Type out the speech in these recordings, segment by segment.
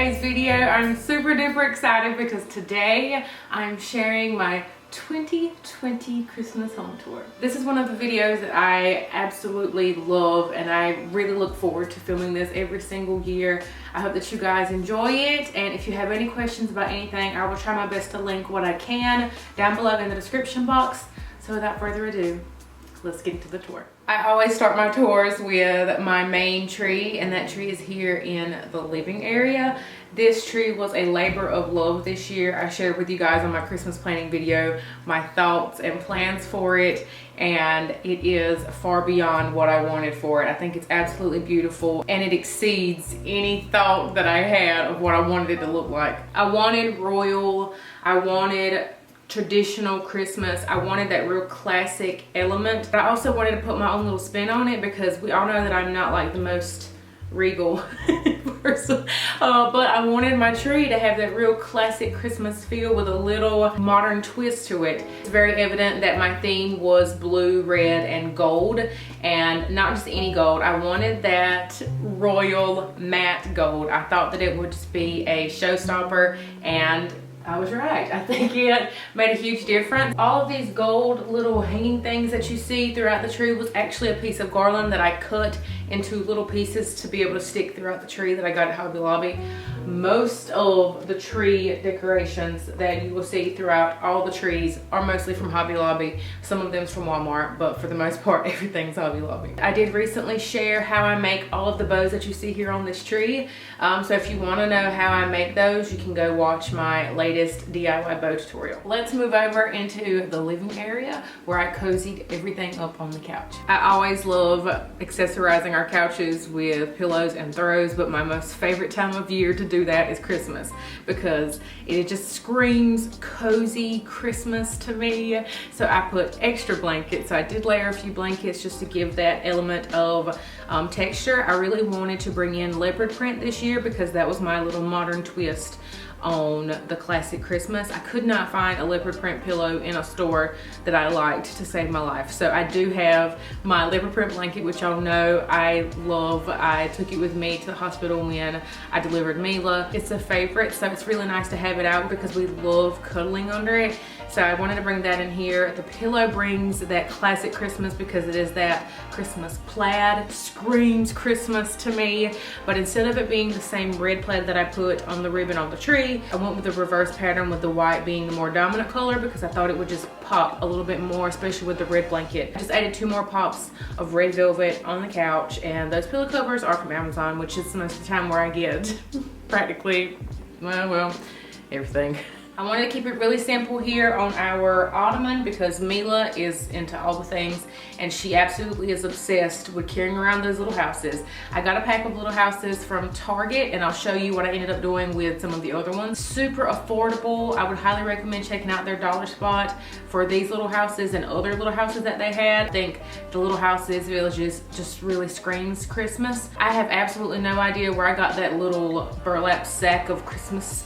today's video. I'm super duper excited because today I'm sharing my 2020 Christmas home tour. This is one of the videos that I absolutely love and I really look forward to filming this every single year. I hope that you guys enjoy it, and if you have any questions about anything, I will try my best to link what I can down below in the description box. So without further ado, let's get into the tour. I always start my tours with my main tree, and that tree is here in the living area. This tree was a labor of love this year. I shared with you guys on my Christmas planning video my thoughts and plans for it, and it is far beyond what I wanted for it. I think it's absolutely beautiful, and it exceeds any thought that I had of what I wanted it to look like. I wanted royal, I wanted traditional Christmas. I wanted that real classic element. But I also wanted to put my own little spin on it because we all know that I'm not like the most regal person. But I wanted my tree to have that real classic Christmas feel with a little modern twist to it. It's very evident that my theme was blue, red, and gold, and not just any gold. I wanted that royal matte gold. I thought that it would just be a showstopper, and I was right. I think it made a huge difference. All of these gold little hanging things that you see throughout the tree was actually a piece of garland that I cut into little pieces to be able to stick throughout the tree that I got at Hobby Lobby. Most of the tree decorations that you will see throughout all the trees are mostly from Hobby Lobby. Some of them's from Walmart, but for the most part, everything's Hobby Lobby. I did recently share how I make all of the bows that you see here on this tree. So if you want to know how I make those, you can go watch my latest DIY bow tutorial. Let's move over into the living area where I cozied everything up on the couch. I always love accessorizing our couches with pillows and throws, but my most favorite time of year to do that is Christmas because it just screams cozy Christmas to me. So I put extra blankets. So I did layer a few blankets just to give that element of texture. I really wanted to bring in leopard print this year because that was my little modern twist on the classic Christmas. I could not find a leopard print pillow in a store that I liked to save my life. So I do have my leopard print blanket, which y'all know I love. I took it with me to the hospital when I delivered Mila. It's a favorite, so it's really nice to have it out because we love cuddling under it. So I wanted to bring that in here. The pillow brings that classic Christmas because it is that Christmas plaid. Screams Christmas to me. But instead of it being the same red plaid that I put on the ribbon on the tree, I went with the reverse pattern with the white being the more dominant color because I thought it would just pop a little bit more, especially with the red blanket. I just added 2 more pops of red velvet on the couch, and those pillow covers are from Amazon, which is most of the time where I get practically, well, everything. I wanted to keep it really simple here on our ottoman because Mila is into all the things and she absolutely is obsessed with carrying around those little houses. I got a pack of little houses from Target and I'll show you what I ended up doing with some of the other ones. Super affordable. I would highly recommend checking out their dollar spot for these little houses and other little houses that they had. I think the Little Houses Villages just really screams Christmas. I have absolutely no idea where I got that little burlap sack of Christmas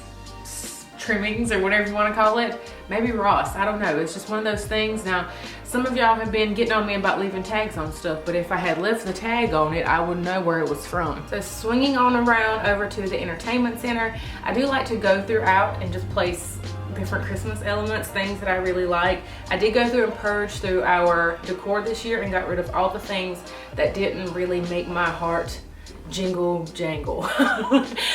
trimmings or whatever you want to call it. Maybe Ross, I don't know. It's just one of those things. Now, some of y'all have been getting on me about leaving tags on stuff, but if I had left the tag on it, I would know where it was from. So swinging on around over to the entertainment center, I do like to go throughout and just place different Christmas elements, things that I really like. I did go through and purge through our decor this year and got rid of all the things that didn't really make my heart jingle jangle.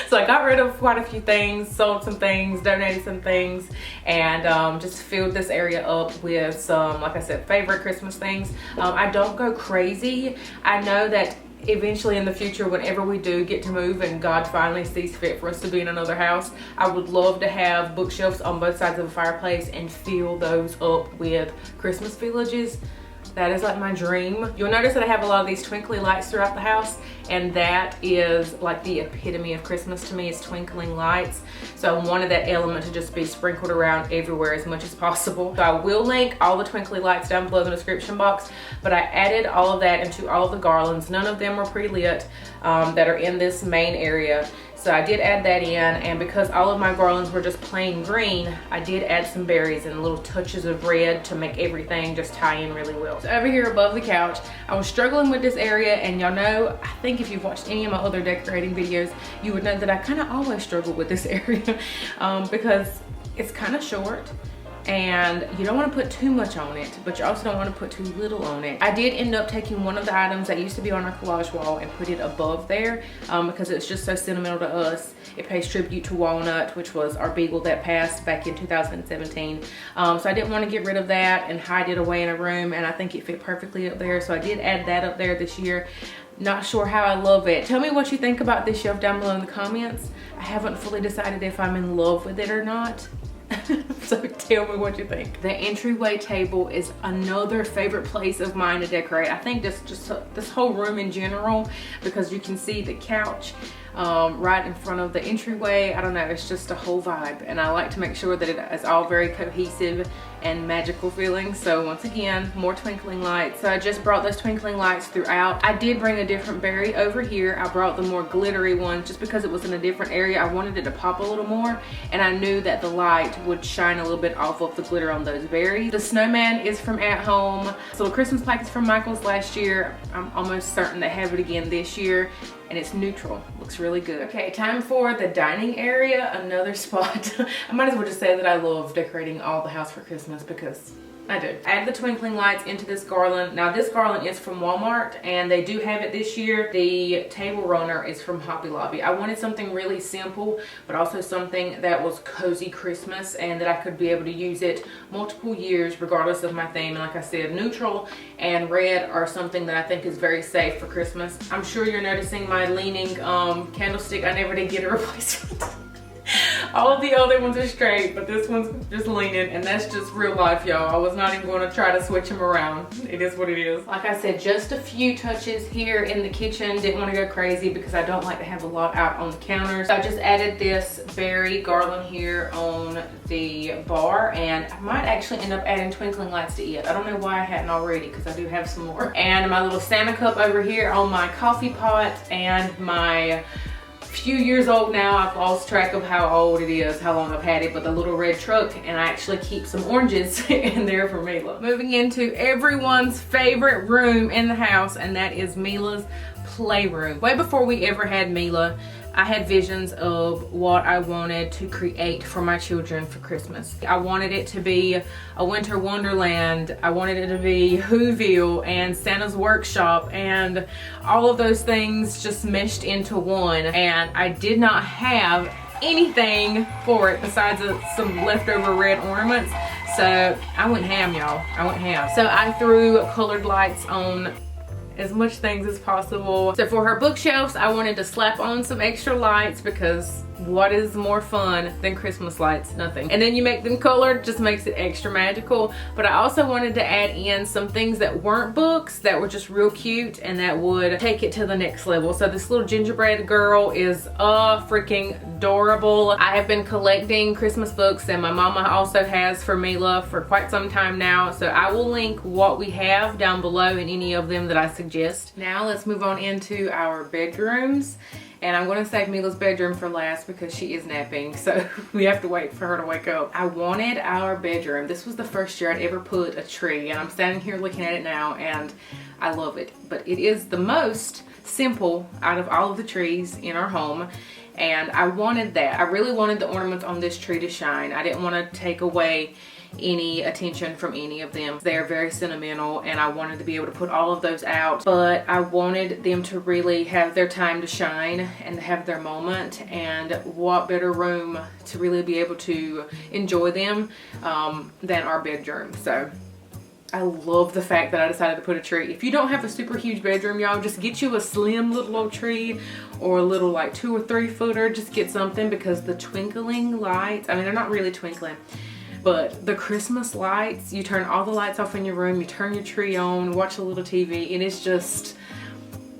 So I got rid of quite a few things, sold some things, donated some things, and just filled this area up with some, like I said, favorite Christmas things. I don't go crazy. I know that eventually in the future, whenever we do get to move and God finally sees fit for us to be in another house, I would love to have bookshelves on both sides of the fireplace and fill those up with Christmas villages. That is like my dream. You'll notice that I have a lot of these twinkly lights throughout the house, and that is like the epitome of Christmas to me, is twinkling lights. So I wanted that element to just be sprinkled around everywhere as much as possible. So I will link all the twinkly lights down below in the description box, but I added all of that into all of the garlands. None of them were pre-lit that are in this main area. So I did add that in, and because all of my garlands were just plain green, I did add some berries and little touches of red to make everything just tie in really well. So over here above the couch, I was struggling with this area, and y'all know, I think if you've watched any of my other decorating videos, you would know that I kind of always struggle with this area because it's kind of short. And you don't want to put too much on it, but you also don't want to put too little on it. I did end up taking one of the items that used to be on our collage wall and put it above there because it's just so sentimental to us. It pays tribute to Walnut, which was our beagle that passed back in 2017. So I didn't want to get rid of that and hide it away in a room, and I think it fit perfectly up there. So I did add that up there this year. Not sure how I love it. Tell me what you think about this shelf down below in the comments. I haven't fully decided if I'm in love with it or not. So tell me what you think. The entryway table is another favorite place of mine to decorate. I think just this whole room in general, because you can see the couch right in front of the entryway. I don't know, it's just a whole vibe, and I like to make sure that it is all very cohesive and magical feeling. So once again, more twinkling lights. So I just brought those twinkling lights throughout. I did bring a different berry over here. I brought the more glittery one just because it was in a different area. I wanted it to pop a little more, and I knew that the light would shine a little bit off of the glitter on those berries. The snowman is from At Home. This little Christmas plaque is from Michael's last year. I'm almost certain they have it again this year, and it's neutral. Looks really good. Okay, time for the dining area, another spot. I might as well just say that I love decorating all the house for Christmas because I do. Add the twinkling lights into this garland. Now this garland is from Walmart, and they do have it this year. The table runner is from Hobby Lobby. I wanted something really simple, but also something that was cozy Christmas and that I could be able to use it multiple years regardless of my theme. And like I said, neutral and red are something that I think is very safe for Christmas. I'm sure you're noticing my leaning candlestick. I never did get a replacement. All of the other ones are straight, but this one's just leaning, and that's just real life, y'all. I was not even going to try to switch them around. It is what it is. Like I said, just a few touches here in the kitchen. Didn't want to go crazy because I don't like to have a lot out on the counters. So I just added this berry garland here on the bar, and I might actually end up adding twinkling lights to it. I don't know why I hadn't already because I do have some more. And my little Santa cup over here on my coffee pot, and my few years old now, I've lost track of how old it is, how long I've had it, but the little red truck, and I actually keep some oranges in there for Mila. Moving into everyone's favorite room in the house, and that is Mila's playroom. Way before we ever had Mila, I had visions of what I wanted to create for my children for Christmas. I wanted it to be a winter wonderland. I wanted it to be Whoville and Santa's workshop, and all of those things just meshed into one. And I did not have anything for it besides some leftover red ornaments. So I went ham, y'all. I went ham. So I threw colored lights on as much things as possible. So for her bookshelves, I wanted to slap on some extra lights because what is more fun than Christmas lights? Nothing. And then you make them colored, just makes it extra magical. But I also wanted to add in some things that weren't books that were just real cute and that would take it to the next level. So this little gingerbread girl is freaking adorable. I have been collecting Christmas books, and my mama also has for Mila for quite some time now. So I will link what we have down below in any of them that I suggest. Now let's move on into our bedrooms. And I'm gonna save Mila's bedroom for last because she is napping, so we have to wait for her to wake up. I wanted our bedroom. This was the first year I'd ever put a tree, and I'm standing here looking at it now, and I love it. But it is the most simple out of all of the trees in our home, and I wanted that. I really wanted the ornaments on this tree to shine. I didn't want to take away any attention from any of them. They're very sentimental, and I wanted to be able to put all of those out, but I wanted them to really have their time to shine and have their moment. And what better room to really be able to enjoy them than our bedroom. So I love the fact that I decided to put a tree. If you don't have a super huge bedroom, y'all, just get you a slim little old tree or a little like 2 or 3 footer. Just get something, because the twinkling lights, I mean, they're not really twinkling, but the Christmas lights, you turn all the lights off in your room, you turn your tree on, watch a little TV, and it's just,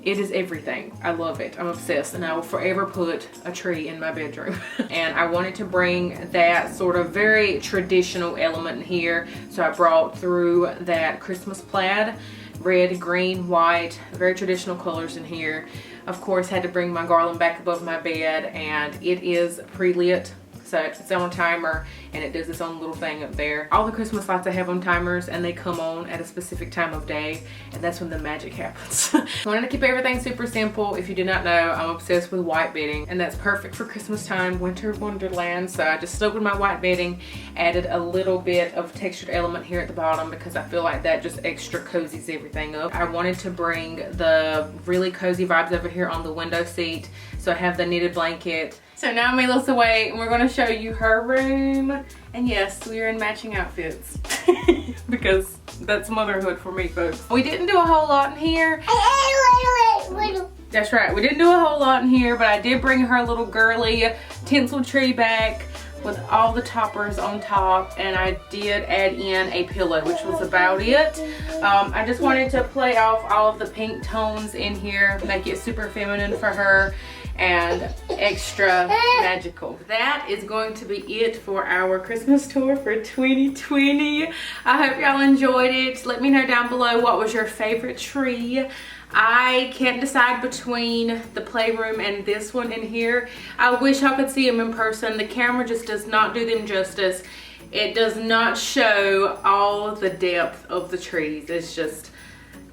it is everything. I love it. I'm obsessed, and I will forever put a tree in my bedroom. And I wanted to bring that sort of very traditional element in here, so I brought through that Christmas plaid, red, green, white, very traditional colors in here. Of course, had to bring my garland back above my bed, and it is pre-lit. So it's on a timer and it does its own little thing up there. All the Christmas lights I have on timers and they come on at a specific time of day, and that's when the magic happens. I wanted to keep everything super simple. If you did not know, I'm obsessed with white bedding, and that's perfect for Christmas time, winter wonderland. So I just stuck with my white bedding, added a little bit of textured element here at the bottom because I feel like that just extra cozies everything up. I wanted to bring the really cozy vibes over here on the window seat. So I have the knitted blanket. So now Mila's away and we're gonna show you her room. And yes, we are in matching outfits because that's motherhood for me, folks. We didn't do a whole lot in here. That's right, we didn't do a whole lot in here, but I did bring her little girly tinsel tree back with all the toppers on top, and I did add in a pillow, which was about it. I just wanted to play off all of the pink tones in here, make it super feminine for her and extra magical. That is going to be it for our Christmas tour for 2020. I hope y'all enjoyed it. Let me know down below what was your favorite tree. I can't decide between the playroom and this one in here. I wish I could see them in person. The camera just does not do them justice. It does not show all the depth of the trees. It's just,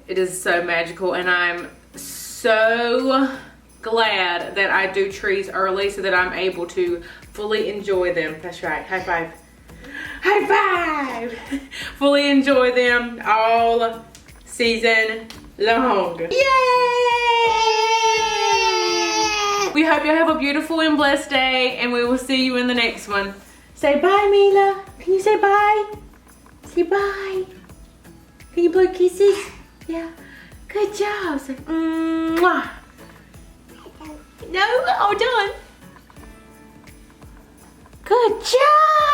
it is so magical, and I'm so glad that I do trees early so that I'm able to fully enjoy them. That's right, high five. High five! Fully enjoy them all season long. Yay! We hope you have a beautiful and blessed day, and we will see you in the next one. Say bye, Mila. Can you say bye? Say bye. Can you blow kisses? Yeah. Good job. Say mwah. No, all done. Good job.